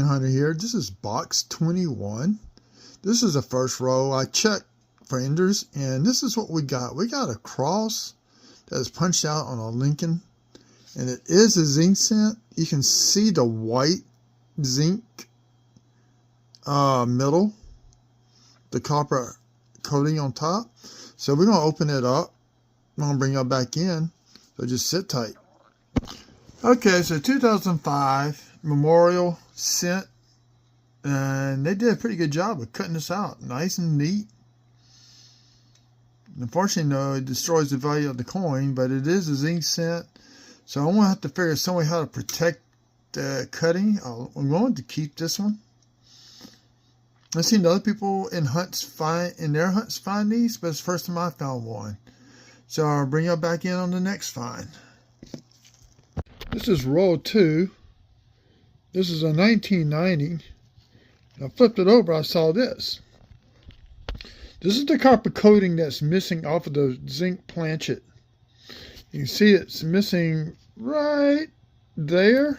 Hunter here. This is box 21. This is the first row. I checked for enders, and this is what we got. We got a cross that is punched out on a Lincoln, and it is a zinc cent. You can see the white zinc middle, the copper coating on top. So we're going to open it up. I'm going to bring it back in. So just sit tight. Okay, so 2005 Memorial Cent, and they did a pretty good job of cutting this out, nice and neat. Unfortunately, no, it destroys the value of the coin, but it is a zinc cent, so I'm gonna have to figure some way how to protect the cutting. I'm going to keep this one. I've seen other people in their hunts find these, but it's the first time I found one. So I'll bring it back in on the next find. This is roll 2. This is a 1990. I flipped it over, I saw this. This is the copper coating that's missing off of the zinc planchet. You can see it's missing right there.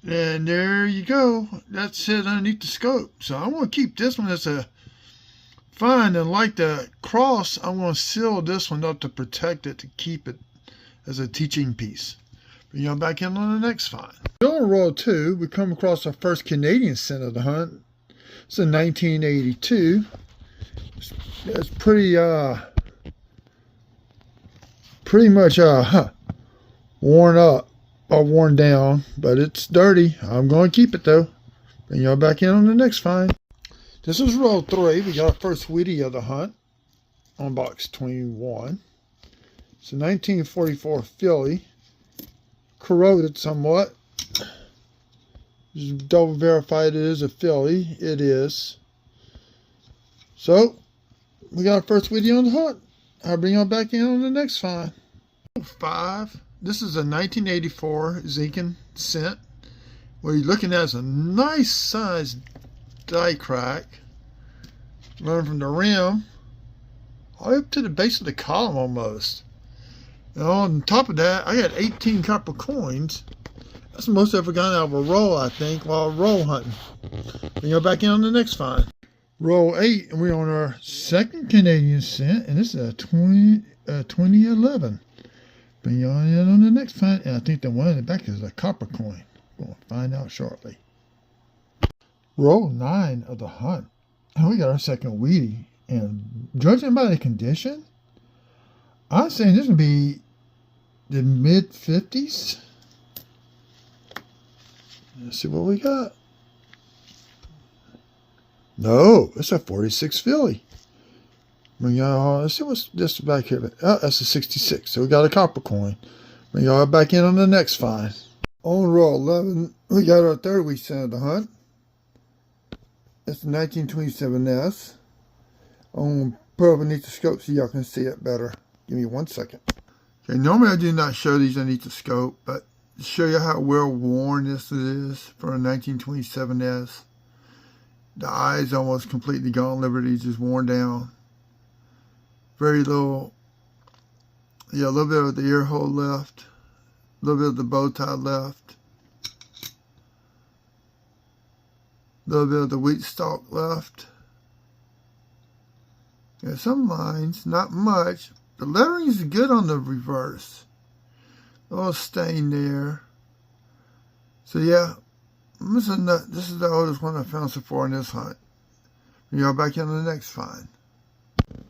And there you go. That's it underneath the scope. So I'm going to keep this one as a find, and like the cross, I'm going to seal this one up to protect it, to keep it as a teaching piece. Bring you back in on the next find. On roll 2, we come across our first Canadian cent of the hunt. It's in 1982. It's pretty much worn up or worn down, but it's dirty. I'm going to keep it though. Bring y'all back in on the next find. This is roll 3. We got our first Wheatie of the hunt on box 21. It's a 1944 Philly. Corroded somewhat. Just double verified it is a Philly. It is. So, we got our first Wheatie on the hunt. I'll bring y'all back in on the next find. 5. This is a 1984 Zinken cent. What you're looking at is a nice sized die crack. Running from the rim all the way up to the base of the column almost. And on top of that, I got 18 copper coins. That's the most I've ever gotten out of a roll, I think, while roll hunting. Then go back in on the next find. Roll 8, and we're on our second Canadian cent, and this is a 2011. Bring you on in on the next find, and I think the one in the back is a copper coin. We'll find out shortly. Roll 9 of the hunt, and we got our second Wheatie. And judging by the condition, I'm saying this would be the mid-50s. Let's see what we got. No, it's a 46 Philly. Let's see what's this back here. Oh, that's a 66. So we got a copper coin. Bring y'all back in on the next find. On roll 11, we got our third Wheatie cent of the hunt. It's the 1927S. I'm going to put it underneath the scope so y'all can see it better. Give me 1 second. Okay, normally I do not show these underneath the scope, but to show you how well worn this is for a 1927S. The eye is almost completely gone. Liberty's just worn down. Very little, a little bit of the ear hole left. A little bit of the bow tie left. A little bit of the wheat stalk left. There's some lines, not much. The lettering is good on the reverse. A little stain there. So yeah, this is the oldest one I found so far in this hunt. We are back in the next find.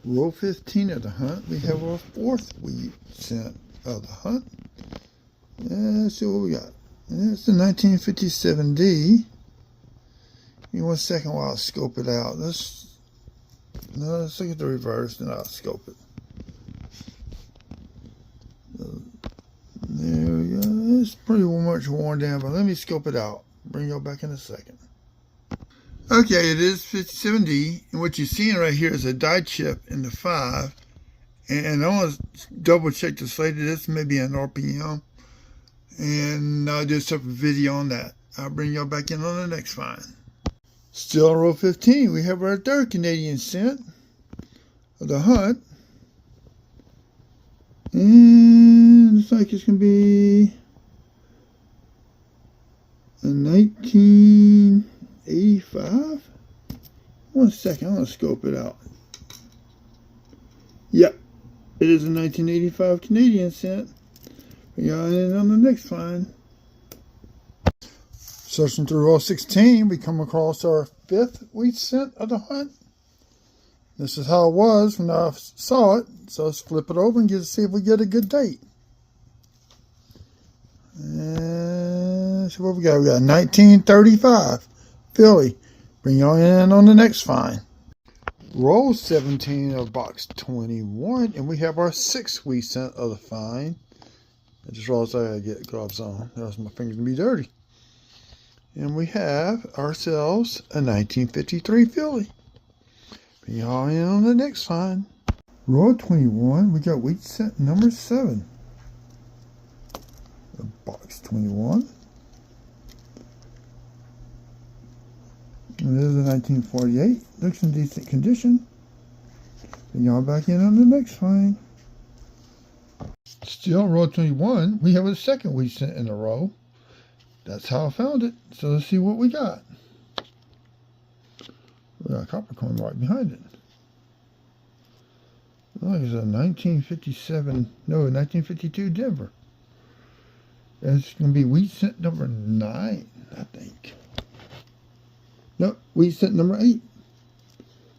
Row 15 of the hunt, we have our fourth Wheatie cent of the hunt. Let's see what we got. It's the 1957D. Give me 1 second while I scope it out. Let's look at the reverse, then I'll scope it. There we go. It's pretty much worn down, but let me scope it out. Bring y'all back in a second. Okay, it is 57D, and what you're seeing right here is a die chip in the 5. And I want to double check the slate of this, maybe an RPM. And I'll do a separate video on that. I'll bring y'all back in on the next find. Still on row 15, we have our third Canadian cent of the hunt. And looks like it's going to be in 1985. One second, I'm going to scope it out. Yep, it is a 1985 Canadian cent. We got it on the next find. Searching through row 16, we come across our 5th wheat cent of the hunt. This is how it was when I saw it. So let's flip it over and see if we get a good date. And so what we got? We got 1935 Philly. Bring y'all in on the next find. Roll 17 of box 21, and we have our 6th wheat cent of the find. I just realized I gotta get gloves on, else my fingers gonna be dirty. And we have ourselves a 1953 Philly. Bring y'all in on the next find. Roll 21, we got wheat cent number 7. Box 21. And this is a 1948. Looks in decent condition. Bring y'all back in on the next find. Still row 21, we have a 2nd wheat cent in a row. That's how I found it. So let's see what we got. We got a copper coin right behind it. Oh, it's a 1952 Denver. It's going to be wheat cent number 9, I think. Nope, wheat cent number 8.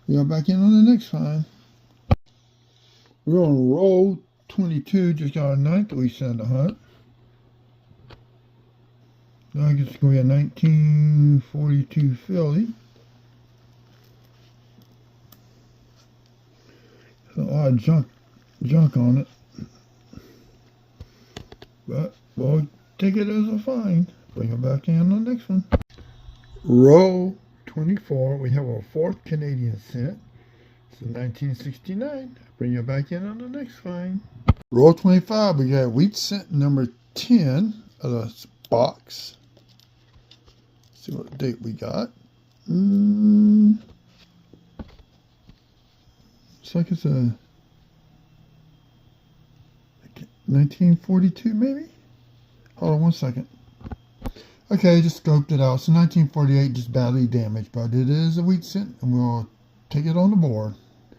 We are back in on the next find. We're on row 22, just got a 9th wheat cent to hunt. I guess it's going to be a 1942 Philly. A lot of junk on it. But we'll take it as a find. Bring it back in on the next one. Row 24, we have our 4th Canadian cent. It's a 1969. Bring it back in on the next find. Row 25, we got wheat cent number 10 of the box. See what date we got. Looks like it's a 1942 maybe? Hold on one second. Okay, just scoped it out. So 1948, just badly damaged, but it is a wheat cent, and we'll take it on the board.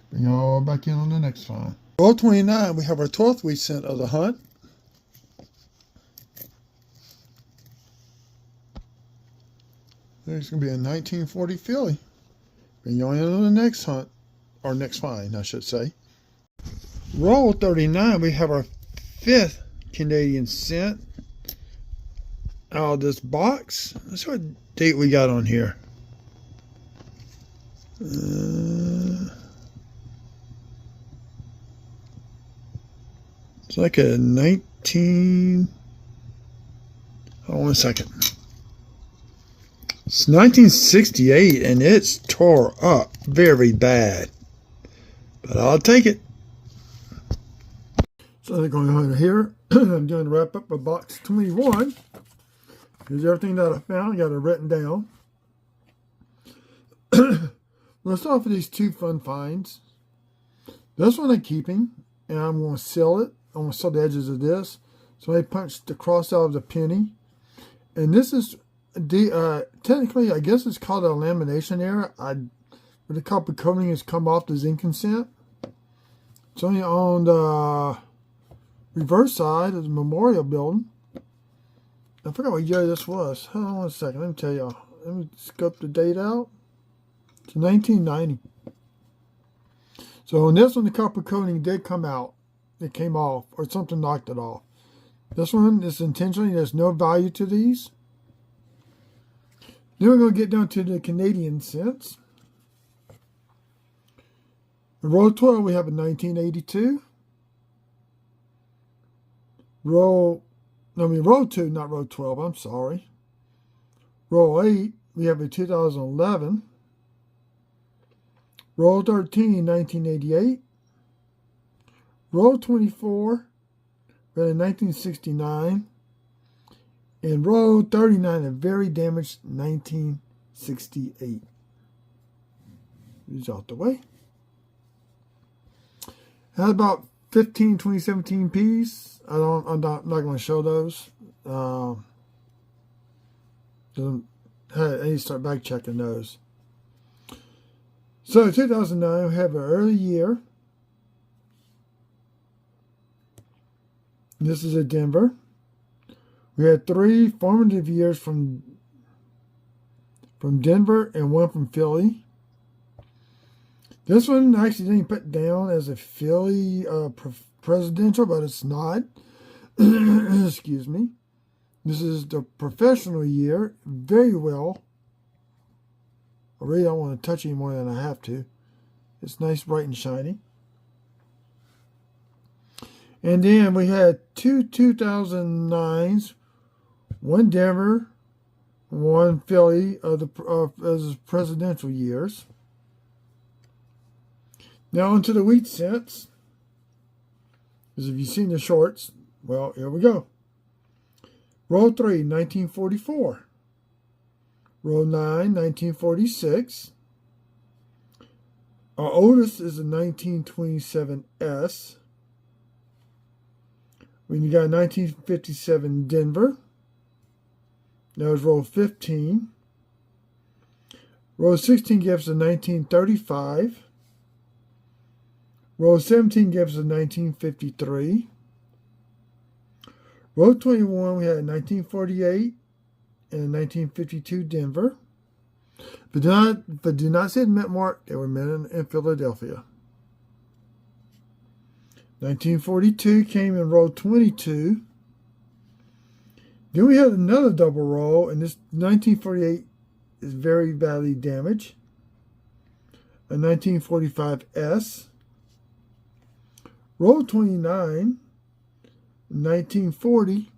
Bring y'all back in on the next find. Row 29, we have our 12th wheat cent of the hunt. There's going to be a 1940 Philly. Bring y'all in on the next hunt, or next find, I should say. Row 39, we have our 5th Canadian cent out of this box. Let's see what date we got on here. It's like a 19... Hold on one second. It's 1968, and it's tore up very bad. But I'll take it. So they're going on here. I'm doing the wrap up of box 21. Here's everything that I found. I got it written down. Let's start off with these 2 fun finds. This one I'm keeping, and I'm going to sell it. I'm going to sell the edges of this. So I punched the cross out of the penny. And this is technically, I guess it's called a lamination error. Where the copper coating has come off the zinc cent. It's only on the reverse side of the memorial building. I forgot what year this was. Hold on one second. Let me tell y'all. Let me scope the date out. It's 1990. So on this one, the copper coating did come out. It came off, or something knocked it off. This one is intentionally. There's no value to these. Then we're going to get down to the Canadian cents. In row 12, we have a 1982. Row 2, not row 12, I'm sorry. Row 8, we have a 2011. Row 13, 1988. Row 24, we have a 1969. And row 39, a very damaged 1968. These out the way. Had about 15 2017 Ps. I'm not going to show those. I need to start back checking those. So 2009, we have an early year. This is at Denver. We had 3 formative years from Denver and 1 from Philly. This one actually didn't put down as a Philly presidential, but it's not. Excuse me. This is the professional year. Very well. I really don't want to touch any more than I have to. It's nice, bright, and shiny. And then we had 2 2009s, 1 Denver, 1 Philly as presidential years. Now onto the wheat cents. Because if you've seen the shorts, well, here we go. Row 3, 1944. Row 9, 1946. Our oldest is a 1927S. When you got 1957 Denver. That was row 15. Row 16 gives a 1935. Row 17 gives a 1953. Row 21, we had 1948 and 1952 Denver. But do not say mint mark, they were meant in Philadelphia. 1942 came in row 22. Then we had another double roll, and this 1948 is very badly damaged. A 1945S. Row 29, 1940.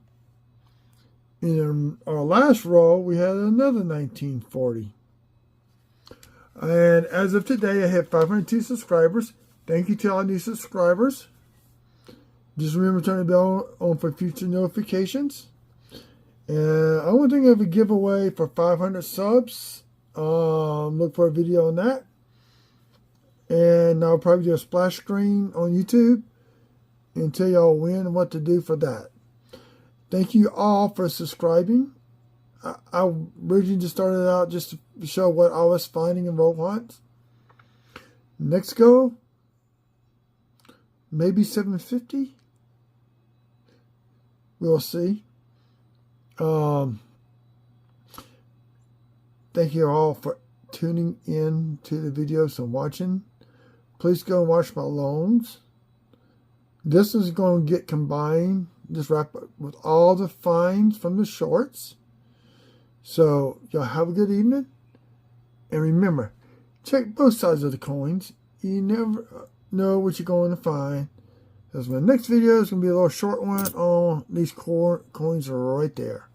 In our last row, we had another 1940. And as of today, I have 502 subscribers. Thank you to all new subscribers. Just remember to turn the bell on for future notifications. And I want to think of a giveaway for 500 subs. Look for a video on that. And I'll probably do a splash screen on YouTube and tell y'all when and what to do for that. Thank you all for subscribing. I originally just started out just to show what I was finding in roll hunts. Next go, maybe 750. We'll see. Thank you all for tuning in to the videos and watching. Please go and watch my loans. This is going to get combined, just wrap up with all the finds from the shorts. So y'all have a good evening. And remember, check both sides of the coins. You never know what you're going to find. Because my next video is going to be a little short one on these coins right there.